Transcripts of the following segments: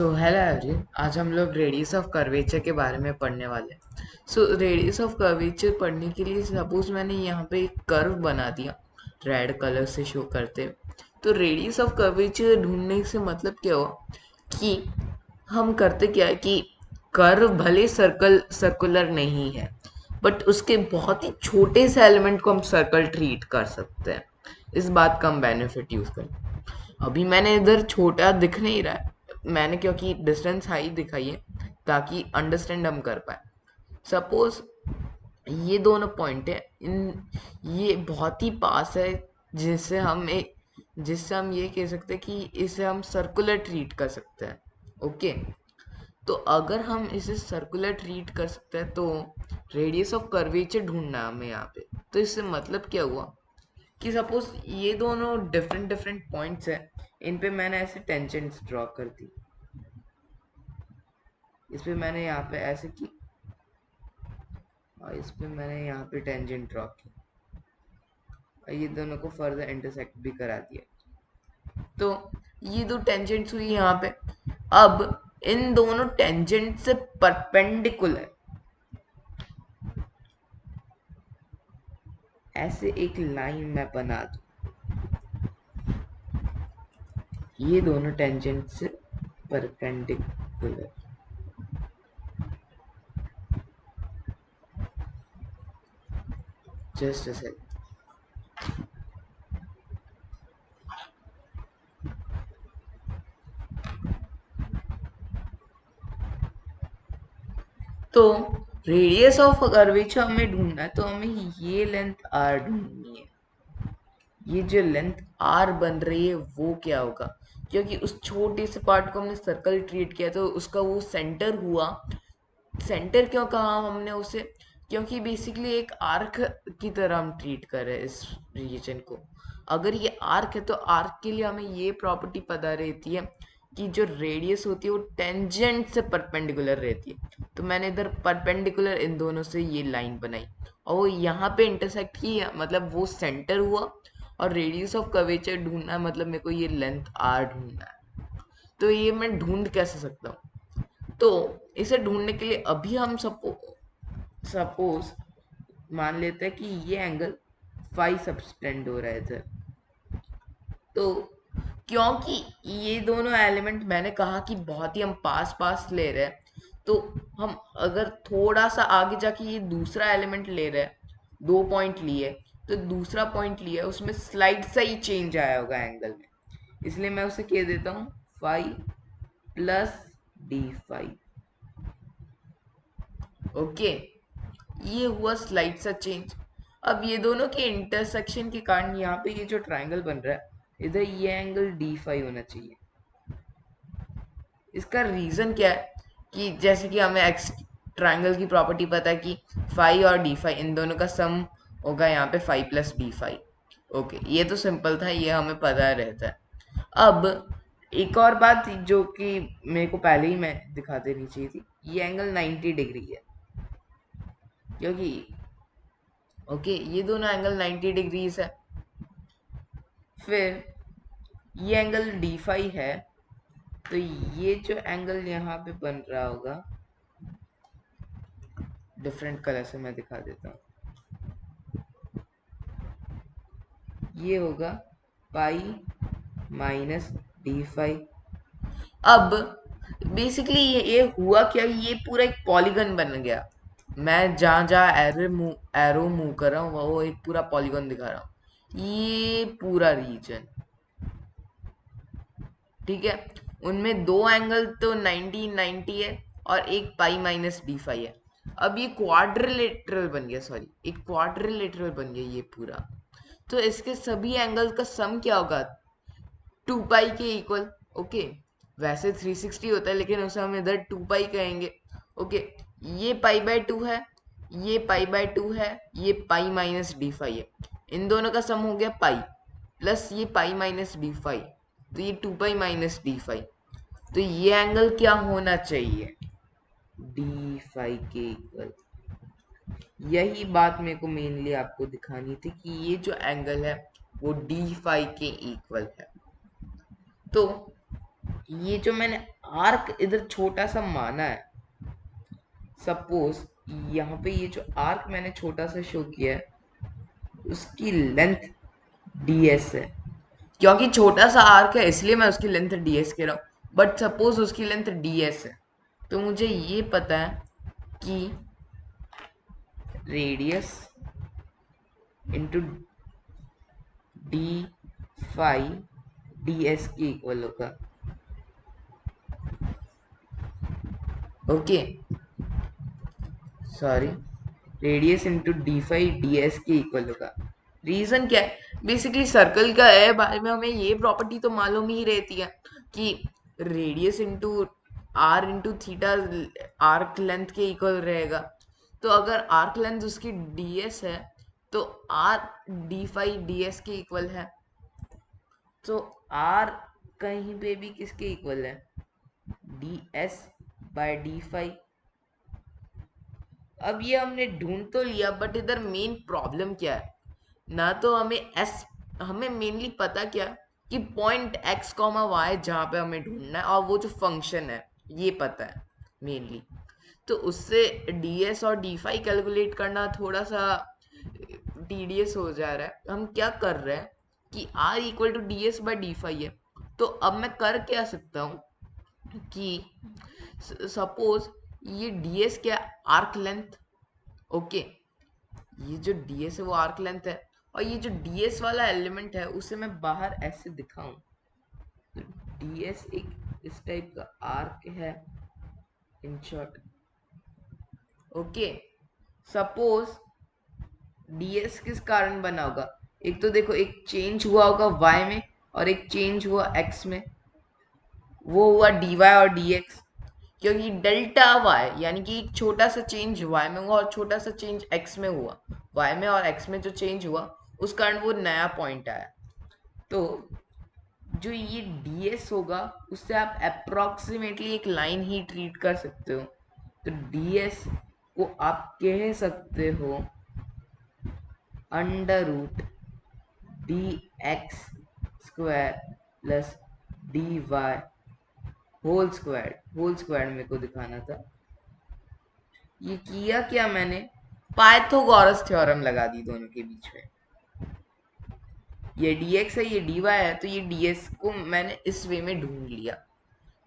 तो hello everyone, आज हम लोग रेडियस ऑफ कर्वेचर के बारे में पढ़ने वाले हैं। रेडियस ऑफ कर्वेचर पढ़ने के लिए सपोज मैंने यहाँ पे एक कर्व बना दिया रेड कलर से शो करते हुए। तो रेडियस ऑफ कर्वेचर ढूंढने से मतलब क्या हुआ कि हम करते क्या है कि कर्व भले सर्कुलर नहीं है, बट उसके बहुत ही छोटे से एलिमेंट को हम सर्कल ट्रीट कर सकते हैं। इस बात का हम बेनिफिट यूज करें। अभी मैंने इधर छोटा दिख नहीं रहा है, मैंने क्योंकि डिस्टेंस हाई दिखाई है ताकि अंडरस्टैंड हम कर पाए। सपोज ये दोनों पॉइंट है, इन ये बहुत ही पास है, जिससे हम एक जिससे हम ये कह सकते हैं कि इसे हम सर्कुलर ट्रीट कर सकते हैं। ओके, तो अगर हम इसे सर्कुलर ट्रीट कर सकते हैं तो रेडियस ऑफ कर्वेचर ढूंढना है हमें यहाँ पे। तो इससे मतलब क्या हुआ कि सपोज ये दोनों डिफरेंट डिफरेंट पॉइंट्स हैं, इन पे मैंने ऐसे टेंजेंट्स ड्रॉ कर दी। इस पे मैंने यहाँ पे ऐसे की और इस पे मैंने यहाँ पे टेंजेंट ड्रॉ की और ये दोनों को फर्दर इंटरसेक्ट भी करा दिया। तो ये दो टेंजेंट्स हुई यहाँ पे। अब इन दोनों टेंजेंट से परपेंडिकुलर ऐसे एक लाइन मैं बना दूं, ये दोनों टेंजेंट से परपेंडिकुलर। Just a second. तो रेडियस ऑफ कर्वेचर हमें ढूंढना है, तो हमें ये लेंथ आर ढूंढनी है। ये जो लेंथ आर बन रही है वो क्या होगा, क्योंकि उस छोटे से पार्ट को हमने सर्कल ट्रीट किया तो उसका वो सेंटर हुआ। सेंटर क्यों कहा हमने उसे, क्योंकि बेसिकली एक आर्क की तरह हम ट्रीट कर रहे हैं इस रीजन को। अगर ये आर्क है तो आर्क के लिए हमें ये प्रॉपर्टी पता रहती है कि जो रेडियस होती है वो टेंजेंट से परपेंडिकुलर रहती है। तो मैंने इधर परपेंडिकुलर इन दोनों से ये लाइन बनाई और वो यहाँ पे इंटरसेक्ट की है, मतलब वो सेंटर हुआ। और रेडियस ऑफ कर्वेचर ढूंढना है, मतलब मेरे को ये लेंथ आर ढूंढना है। तो ये मैं ढूंढ कैसे सकता हूँ, तो इसे ढूंढने के लिए अभी हम सपोज मान लेते हैं कि ये एंगल फाई सबटेंड हो रहा है इधर। तो क्योंकि ये दोनों एलिमेंट मैंने कहा कि बहुत ही हम पास पास ले रहे हैं, तो हम अगर थोड़ा सा आगे जाके ये दूसरा एलिमेंट ले रहे हैं, दो पॉइंट लिए, तो दूसरा पॉइंट लिया उसमें स्लाइड सा ही चेंज आया होगा एंगल में, इसलिए मैं उसे कह देता हूँ phi plus d phi. Okay, ये हुआ स्लाइड सा चेंज। अब ये दोनों के इंटरसेक्शन के कारण यहाँ पे ये जो ट्राइंगल बन रहा है, इधर ये एंगल डी फाई होना चाहिए। इसका रीजन क्या है कि जैसे कि हमें एक्स ट्राइंगल की प्रॉपर्टी पता है कि फाई और डी फाई इन दोनों का सम होगा यहाँ पे phi plus d phi. Okay, ये तो सिंपल था, ये हमें पता रहता है। अब एक और बात जो कि मेरे को पहले ही मैं दिखा देनी चाहिए थी, ये एंगल 90 डिग्री है, क्योंकि ओके ये दोनों एंगल 90 डिग्रीज है। फिर ये एंगल डी फाई है, तो ये जो एंगल यहाँ पे बन रहा होगा, डिफरेंट कलर से मैं दिखा देता हूँ, ये होगा पाई माइनस डी फाइव। अब बेसिकली ये हुआ क्या, ये पूरा एक पॉलीगन बन गया। मैं जहाँ जहाँ एरो मूव कर रहा हूँ वो एक पूरा पॉलीगन दिखा रहा हूँ, ये पूरा रीजन। ठीक है, उनमें दो एंगल तो 90 90 है और एक पाई माइनस डी फाई है। अब ये क्वाड्रिलेटरल बन गया, सॉरी एक क्वाड्रिलेटरल बन गया ये पूरा। तो इसके सभी एंगल का सम क्या होगा, 2 पाई के इक्वल। ओके, वैसे 360 होता है लेकिन उसे हम इधर 2 पाई कहेंगे। ओके, ये पाई बाय 2 है, ये पाई बाय 2 है, ये पाई माइनस डी फाई है। इन दोनों का सम हो गया पाई प्लस ये पाई माइनस डी फाई, तो ये 2 पाई माइनस डी फाई। तो ये एंगल क्या होना चाहिए, डी फाई के इक्वल। यही बात मेरे को मेनली आपको दिखानी थी कि ये जो एंगल है वो डी फाई के इक्वल है। तो ये जो मैंने आर्क इधर छोटा सा माना है, सपोज यहाँ पे ये जो आर्क मैंने छोटा सा शो किया है उसकी लेंथ ds है, क्योंकि छोटा सा आर्क है इसलिए मैं उसकी लेंथ ds कह रहा हूँ, बट सपोज उसकी लेंथ ds है तो मुझे ये पता है कि radius into d phi ds के इक्वल होगा। Okay, sorry, radius into d phi d s के इक्वल होगा। रीजन क्या है, बेसिकली सर्कल का है बारे में हमें ये प्रॉपर्टी तो मालूम ही रहती है कि radius into r into theta arc length के इक्वल रहेगा। तो अगर आर्क लेंथ उसकी डी एस है तो r d phi d s के इक्वल है, तो आर कहीं पे भी किसके इक्वल है, d s by d phi. अब ये हमने ढूंढ तो लिया बट इधर मेन प्रॉब्लम क्या है, ना तो हमें मेनली पता क्या है कि पॉइंट एक्स कॉमा वाई जहाँ पे हमें ढूंढना है और वो जो फंक्शन है ये पता है मेनली। तो उससे ds और d5 कैलकुलेट करना थोड़ा सा टीडियस हो जा रहा है। हम क्या कर रहे हैं कि r equal to d S by D phi है, तो अब मैं कर क्या सकता हूँ कि सपोज ये ds क्या आर्क लेंथ, ओके, ये जो ds है वो आर्क लेंथ है और ये जो ds वाला एलिमेंट है उसे मैं बाहर ऐसे दिखाऊं तो ds एक इस टाइप का आर्क है in short. Okay, suppose ds किस कारण बना होगा, एक तो देखो एक चेंज हुआ होगा y में और एक चेंज हुआ x में, वो हुआ dy और dx, क्योंकि डेल्टा y यानी कि एक छोटा सा चेंज y में हुआ और छोटा सा चेंज x में हुआ, y में और x में जो चेंज हुआ उस कारण वो नया पॉइंट आया। तो जो ये ds होगा उससे आप अप्रोक्सीमेटली एक लाइन ही ट्रीट कर सकते हो। तो ds को आप कह सकते हो under root d x square plus d y whole square मेरे को दिखाना था। ये किया क्या मैंने, पाइथागोरस थ्योरम लगा दी दोनों के बीच में। ये dx है ये dy है तो ये ds को मैंने इस वे में ढूंढ लिया।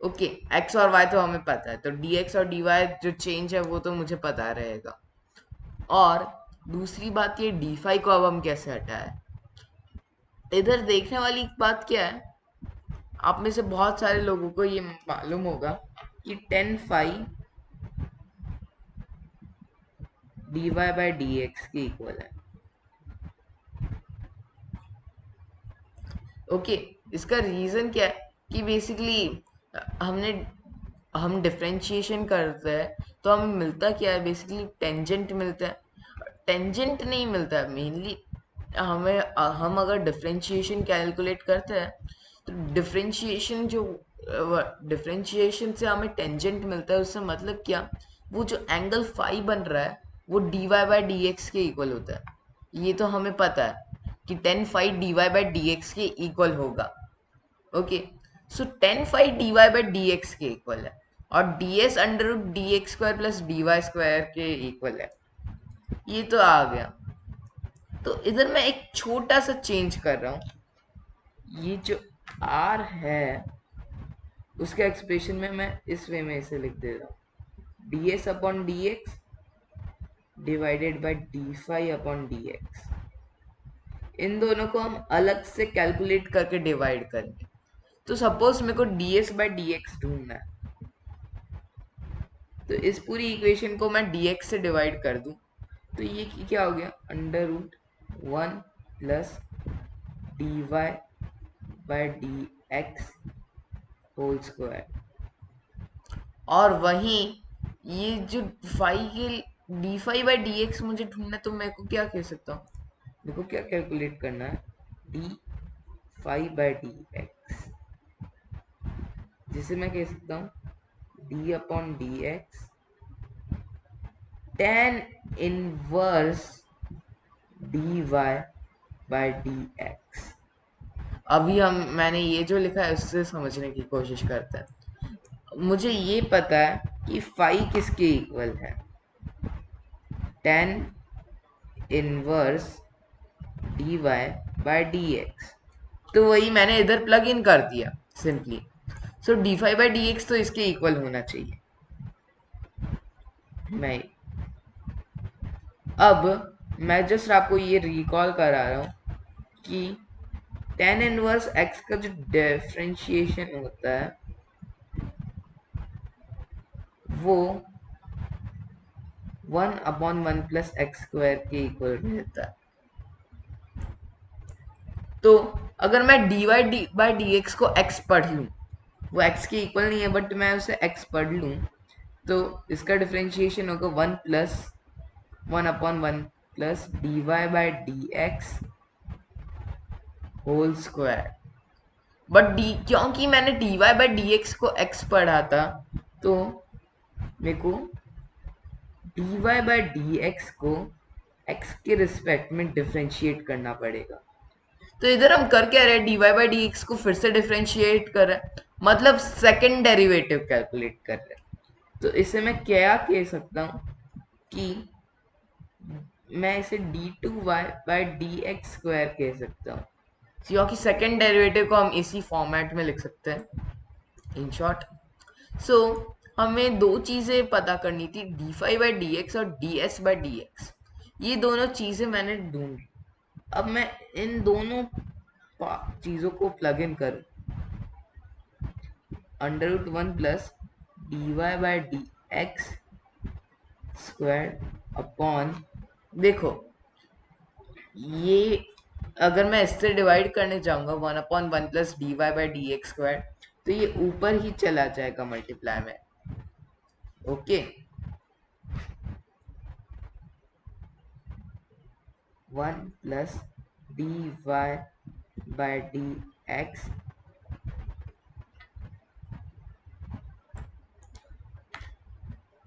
ओके, x और y तो हमें पता है तो dx और dy जो चेंज है वो तो मुझे पता रहेगा। और दूसरी बात ये d को अब हम कैसे हटाए, इधर देखने वाली एक बात क्या है, आप में से बहुत सारे लोगों को ये मालूम होगा कि ten five d y by D x के इक्वल है। ओके, इसका रीजन क्या है कि बेसिकली हमने हम डिफरेंशिएशन करते हैं तो हमें मिलता क्या है, बेसिकली टेंजेंट मिलता है, टेंजेंट नहीं मिलता है मेनली हमें। हम अगर डिफरेंशिएशन कैलकुलेट करते हैं तो डिफरेंशिएशन से हमें टेंजेंट मिलता है, उससे मतलब क्या, वो जो एंगल फाई बन रहा है वो d y by D x के इक्वल होता है। ये तो हमें पता है कि ten five d y by D x के इक्वल होगा। Okay, so ten five d y by D x के इक्वल है और D s under root d x square plus d y square के इक्वल है। ये तो आ गया। तो इधर मैं एक छोटा सा चेंज कर रहा हूँ, ये जो r है उसके एक्सप्रेशन में मैं इस वे में इसे लिख दे रहा हूँ, D S upon D X divided by D five upon D X. इन दोनों को हम अलग से कैलकुलेट करके डिवाइड करेंगे। तो सपोज मेरे को ds बाई डी एक्स ढूंढना है, तो इस पूरी इक्वेशन को मैं dx से डिवाइड कर दूं तो ये क्या हो गया, under root one plus d y by D x whole square. और वहीं ये जो फाइव के d phi by D x मुझे ढूंढना है तो मैं को क्या कह सकता हूँ, मेरे को क्या कैलकुलेट करना है, d phi by D x, जिसे मैं कह सकता हूँ d upon D x tan inverse dy by dx। मैंने ये जो लिखा है उससे समझने की कोशिश करते हैं। मुझे ये पता है कि फाई किसके इक्वल है, tan inverse d y by d x. तो वही मैंने इधर प्लग इन कर दिया simply. So d phi by D x तो इसके इक्वल होना चाहिए। मैं अब मैं जस्ट आपको ये रिकॉल करा रहा हूँ कि टेन इनवर्स एक्स का जो डिफरेंशिएशन होता है वो 1/1 प्लस एक्स स्क्वायर के इक्वल रहता है। तो अगर मैं d y d by D x को एक्स पढ़ लूँ, वो एक्स के इक्वल नहीं है बट मैं उसे एक्स पढ़ लूँ, तो इसका डिफरेंशिएशन होगा 1 plus d y by D x whole square. But d क्योंकि मैंने d y by D x को एक्स पढ़ा था, तो मेरे को d y by D x को एक्स के रिस्पेक्ट में डिफ्रेंशिएट करना पड़ेगा। तो इधर हम कर क्या रहे हैं, d y by D x को फिर से डिफ्रेंशिएट कर रहे हैं, मतलब सेकेंड डेरिवेटिव कैलकुलेट कर रहे हैं। तो इसे मैं क्या कह सकता हूँ कि मैं इसे d two y by D x square कह सकता हूँ, क्योंकि सेकेंड डेरिवेटिव को हम इसी फॉर्मेट में लिख सकते हैं इन शॉर्ट। सो हमें दो चीज़ें पता करनी थी, D phi by D X और D S by D X. ये दोनों चीज़ें मैंने ढूंढी। अब मैं इन दोनों चीज़ों को प्लग इन करूँ, under root 1 plus d y by D x square upon, देखो ये अगर मैं इससे डिवाइड करने जाऊंगा 1/1 plus d y by D x square, तो ये ऊपर ही चला जाएगा मल्टीप्लाई में। Okay, 1 plus d y by D x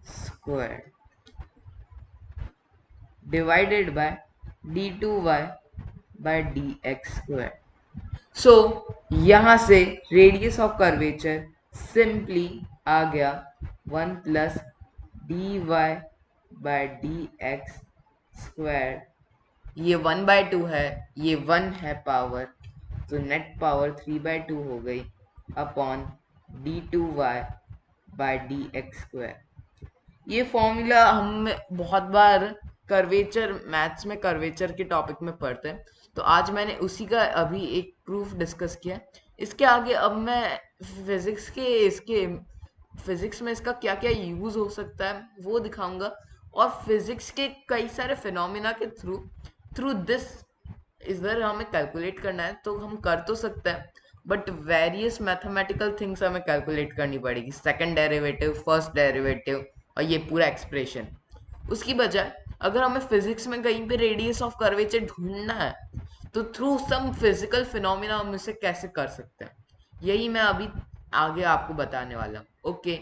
square divided by d two y by D x square. So यहाँ से रेडियस ऑफ कर्वेचर सिंपली आ गया 1 plus d y by D x square. ये 1/2 है, ये 1 है पावर, तो नेट पावर 3/2 हो गई upon d two y by D x square. ये फॉर्मूला हम बहुत बार कर्वेचर मैथ्स में कर्वेचर के टॉपिक में पढ़ते हैं, तो आज मैंने उसी का अभी एक प्रूफ डिस्कस किया। इसके आगे अब मैं फिजिक्स में इसका क्या क्या यूज हो सकता है वो दिखाऊंगा, और फिजिक्स के कई सारे फिनोमिना के थ्रू थ्रू दिस इधर हमें कैलकुलेट करना है, तो हम कर तो सकते हैं बट वेरियस मैथमेटिकल थिंग्स हमें कैलकुलेट करनी पड़ेगी, सेकंड डेरिवेटिव, फर्स्ट डेरिवेटिव और ये पूरा एक्सप्रेशन। उसकी बजाय अगर हमें फिजिक्स में कहीं पे रेडियस ऑफ कर्वेचर ढूंढना है, तो थ्रू सम फिजिकल फिनोमिना हम इसे कैसे कर सकते हैं, यही मैं अभी आगे आपको बताने वाला हूँ। ओके।